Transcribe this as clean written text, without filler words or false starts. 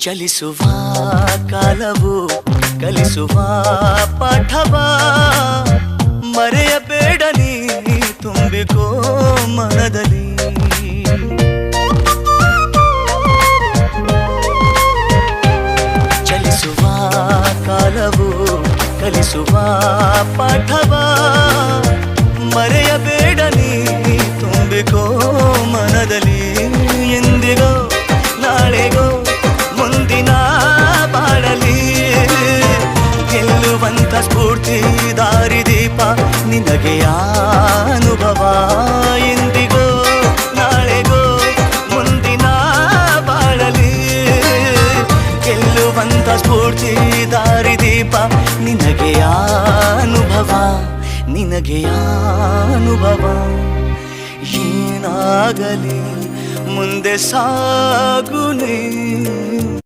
ಚಲಿಸುವ ಕಾಲವು ಕಲಿಸುವ ಪಾಠವ ಮರೆಯಬೇಡ ನೀ ತುಂಬಿಕೋ ಮನದಲ್ಲಿ. ಚಲಿಸುವ ಕಾಲವು ಕಲಿಸುವ ಪಾಠವ ಮರೆಯಬೇಡ ನೀ ತುಂಬಿಕೋ ಮನದಲ್ಲಿ. ಎಂದಿಗೋ ನಾಳೆಗೋ ಮುಂದಿನ ಬಾಳಲಿ ಗೆಲ್ಲುವಂತ ಸ್ಫೂರ್ತಿ ದಾರಿದೀಪ ನಿನಗೆ ಅನುಭವ. ಎಂದಿಗೋ ನಾಳೆಗೋ ಮುಂದಿನ ಬಾಳಲಿ ಗೆಲ್ಲುವಂತ ಸ್ಫೂರ್ತಿ ದಾರಿದೀಪ ನಿನಗೆ ಅನುಭವ ನಿನಗೆ ಅನುಭವ. ಏನಾಗಲಿ ಮುಂದೆ ಸಾಗು ನೀ.